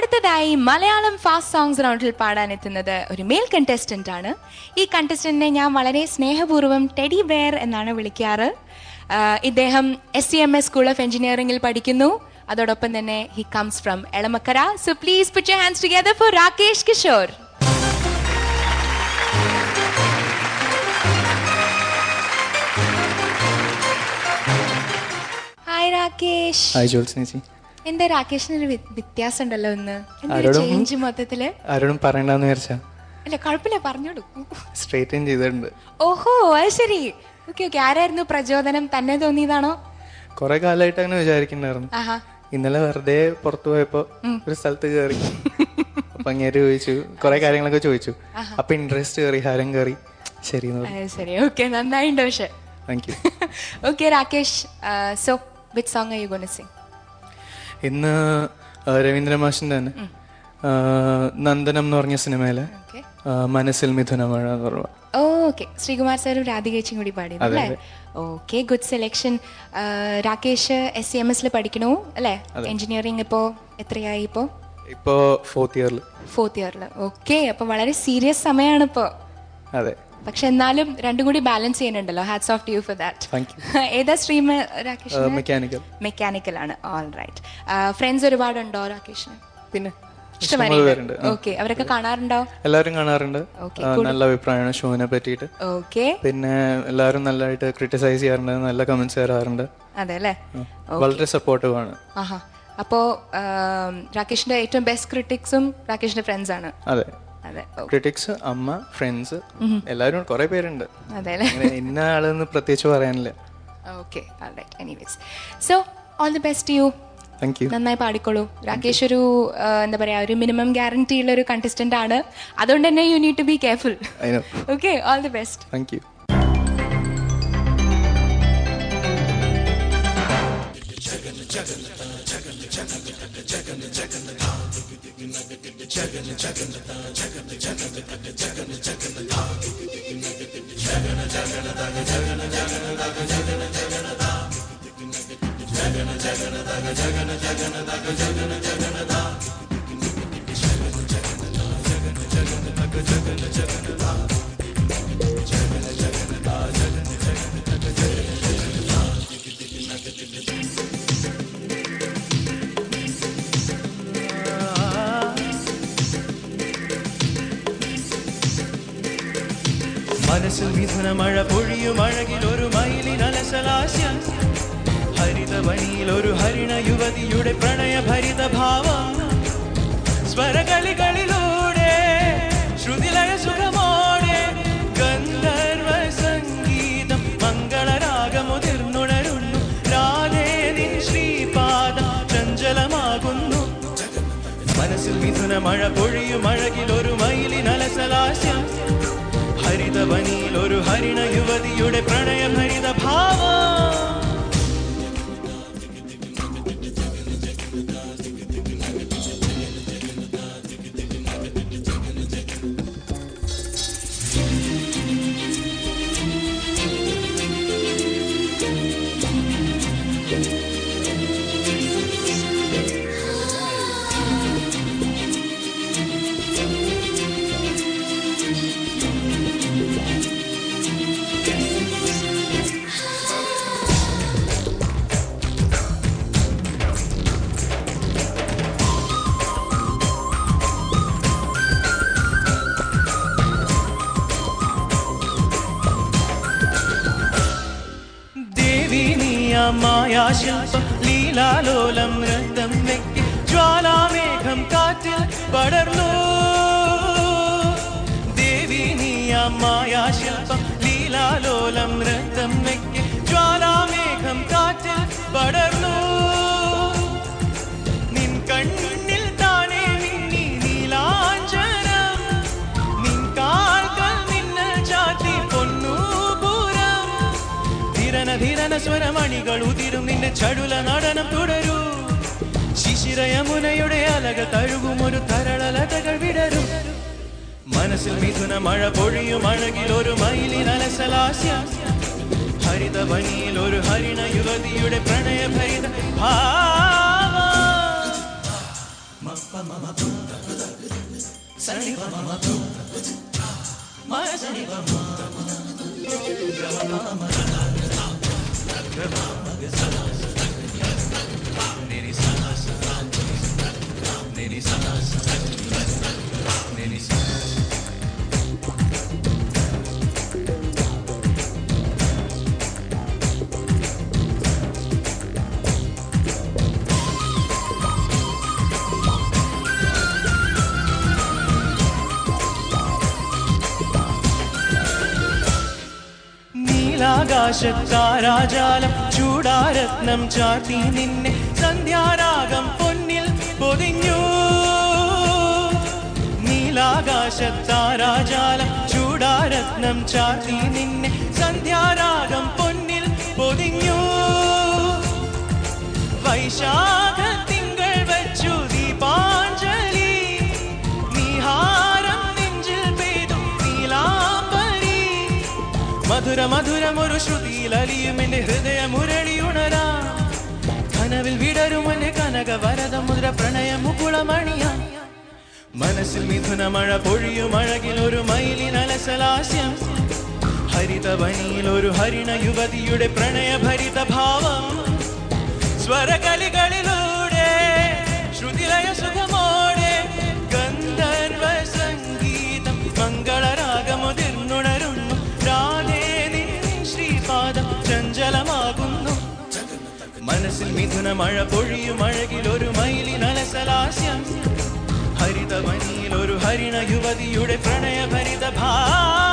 അടുത്തതായി Malayalam fast songs റൗണ്ടിൽ പാടാനെത്തുന്നത് ഒരു മെയിൽ കണ്ടസ്റ്റന്റ് ആണ്. ഈ കണ്ടസ്റ്റന്റിനെ ഞാൻ വളരെ സ്നേഹപൂർവ്വം ടെഡി ബെയർ എന്നാണ് വിളിക്കാറ്. ഇദ്ദേഹം SCMS സ്കൂൾ ഓഫ് എഞ്ചിനീയറിംഗിൽ പഠിക്കുന്നു. അതോടൊപ്പം തന്നെ he comes from Elamakkara. So please put your hands together for Rakesh Kishore. Hi Rakesh. Hi ജോത്സ്നേച്ചി. എന്താ രാകേഷിനൊരു വ്യത്യാസം ഉണ്ടല്ലോ ഇന്ന്? ചേഞ്ച് മൊത്തത്തില് ആരോടും പറയണ്ടെന്ന് വിചാരിച്ചാ? അല്ല കുഴപ്പമില്ല, പറഞ്ഞോളൂ. സ്ട്രൈറ്റൻ ചെയ്തിട്ടുണ്ട്. ഓഹോ, അത് ശരി. Okay okay. ആരായിരുന്നു പ്രചോദനം? തന്നെ തോന്നിയതാണോ? കൊറേ കാലമായിട്ട് അങ്ങനെ വിചാരിക്കണ്ടായിരുന്നു. ഇന്നലെ വെറുതെ പുറത്തു പോയപ്പോ ഒരു സ്ഥലത്ത് കയറി. അപ്പൊ അങ്ങേര് ചോദിച്ചു, കൊറേ കാര്യങ്ങളൊക്കെ ചോദിച്ചു. അപ്പൊ ഇൻട്രസ്റ്റ് കയറി, ഹരം കയറി. ശരി ശരി. ഓക്കെ, നന്നായിണ്ട്. പക്ഷെ thank you. Okay Rakesh, so which song are you going to sing? ഇന്ന് രവീന്ദ്ര മാഷിന്റെ തന്നെ നന്ദനം എന്ന് പറഞ്ഞ സിനിമയിലെ മനസ്സിൽ മിഥുനമഴ എന്ന് പറഞ്ഞു. ഓക്കെ, ശ്രീകുമാർ സാറും രാധികേച്ചും കൂടി പാടിയത് അല്ലേ? Okay, good selection. Rakesh SCMS പഠിക്കണു അല്ലേ? എഞ്ചിനീയറിംഗ് ഇപ്പോ എത്രയായി? ഇപ്പോ ഫോർത്ത് ഇയറിൽ. ഓക്കെ, അപ്പൊ വളരെ സീരിയസ് സമയമാണ് ഇപ്പോ. അതെ, പക്ഷെ എന്നാലും രണ്ടും കൂടി ബാലൻസ് ചെയ്യുന്നുണ്ടല്ലോ. Hats off to you for that. ഏതാ സ്ട്രീം രാകേഷ്? മെക്കാനിക്കൽ ആണ്. All right. ഫ്രണ്ട്സ് ഒരുപാടുണ്ടോ രാകേഷിന്? പിന്നെ ഇഷ്ടമായിരുന്നു. ഓക്കെ, അവരൊക്കെ കാണാറുണ്ടോ? എല്ലാവരും കാണാറുണ്ട്. നല്ല അഭിപ്രായമാണ് ഷോനെ പറ്റിയിട്ട്. ഓക്കെ, പിന്നെ എല്ലാവരും നല്ലതായിട്ട് ക്രിട്ടിസൈസ് ചെയ്യാറുണ്ട്, നല്ല കമന്റ്സ് തരാറുണ്ട്. അതെ അല്ലേ? വളരെ സപ്പോർട്ടീവ് ആണ്. അപ്പോ രാകേഷിന്റെ ഏറ്റവും ബെസ്റ്റ് ക്രിട്ടിക്സും രാകേഷിന്റെ ഫ്രണ്ട്സ് ആണ്? അതെ, ക്രിട്ടിക്സ്, അമ്മ, ഫ്രണ്ട്സ്, എല്ലാവരും കുറെ പേരുണ്ട്. ഇന്ന ആളെന്ന് പ്രത്യേകിച്ച് പറയാനില്ല. Okay, anyways, so all the best U. നന്നായി പാടിക്കോളൂ. രാകേഷ് ഒരു എന്താ പറയാ, ഒരു മിനിമം ഗ്യാരണ്ടി ഉള്ള ഒരു കണ്ടസ്റ്റന്റ് ആണ്. അതുകൊണ്ട് തന്നെ you need to be careful. Okay, all the best. Thank you. മനസ്സിൽ മിഥുനമഴ പൊഴിയും അഴകിൽ ഒരു മയിലിനലസലാസ്യം, ഹരിതവനിയിൽ ഒരു ഹരിണ യുവതിയുടെ പ്രണയഭരിത ഭാവം, സ്വരകളികളിലൂടെ ശ്രുതിലയ സുഖമോടെ ഗന്ധർവ സംഗീതം മംഗളരാഗമുതിർന്നുണരുന്നു. രാധേ നിൻ ശ്രീപാദം ചഞ്ചലമാകുന്നു. മനസ്സിൽ മിഥുനമഴ പൊഴിയും അഴകിൽ ഒരു മയിലിനലസലാസ്യം, ഹരിതവനിയിൽ ഒരു ഹരിണ യുവതിയുടെ പ്രണയഭരിത ഭാവം. മായാശില്പം ലീലാലോലം നൃത്തം വെക്കി ജ്വാലാമേഘം കാറ്റിൽ പടർന്നു. ദേവി നീയ മായാശില്പം ലീലാലോലം നൃത്തം വെക്കി ജ്വാലാമേഘം കാറ്റിൽ പടർന്നു. നിൻ കണ്ണിൽ താനേ മിന്നി നീലാഞ്ജനം, നിൻ കാൽക്കൽ മിന്നൽ ചാത്തി പൊന്നൂപുരം. ധീരന സ്വരമണികൾ ഉതിരും നിന്റെ ചടുല നടനം തുടരൂ. ശിശിരയമുനയുടെ അലകൾ തഴുകും ഒരു തരളലതകൾ വിടരും. മനസ്സിൽ മിഥുന മഴ പൊഴിയും അഴകിൽ ഒരു മയിലിനലസലാസ്യം, ഹരിതവനിയിൽ ഒരു ഹരിണ യുവതിയുടെ പ്രണയഭരിത ഭാവം. നീലാകാശത്താരാജാലം ചൂടാരത്നം ചാർത്തി നിന്നെ സന്ധ്യാരാഗം പൊന്നിൽ പൊതിഞ്ഞു. നീലാകാശത്താരാജാലം ചൂടാരത്നം ചാർത്തി നിന്നെ സന്ധ്യാരാഗം പൊന്നിൽ പൊതിഞ്ഞു. വൈശാഖ തിങ്കൾ വച്ചു ദീപാഞ്ജലി നീഹാരം നെഞ്ചിൽ പെയ്തു നീലാംബരി. മധുര മധുരമൊരു ശ്രുതിയിലലിയും എന്റെ ഹൃദയ മുരളിയുണരാ. കനവിൽ വിടരുമെന്റെ കനക വരദ മുദ്ര പ്രണയ മുകുളമണിയ. മനസ്സിൽ മിഥുന മഴ പൊഴിയും അഴകിൽ ഒരു മയിലിനലസലാസ്യം. ഹരിതവനിയിൽ ഒരു ഹരിണ യുവതിയുടെ പ്രണയഭരിത ഭാവം. സ്വരകലികളിലൂടെ ശ്രുതിലയ സുഖമോടെ ഗന്ധർവ സംഗീതം മംഗളരാഗമുതിർന്നുണരുന്നു. രാധേ നിൻ ശ്രീപാദം ചഞ്ചലമാകുന്നു. മനസ്സിൽ മിഥുന മഴ പൊഴിയും അഴകിൽ ഒരു മയിലിനലസലാസ്യം. ഹരിതവനിയിൽ ഒരു ഹരിണ യുവതിയുടെ പ്രണയഭരിത ഭാവം.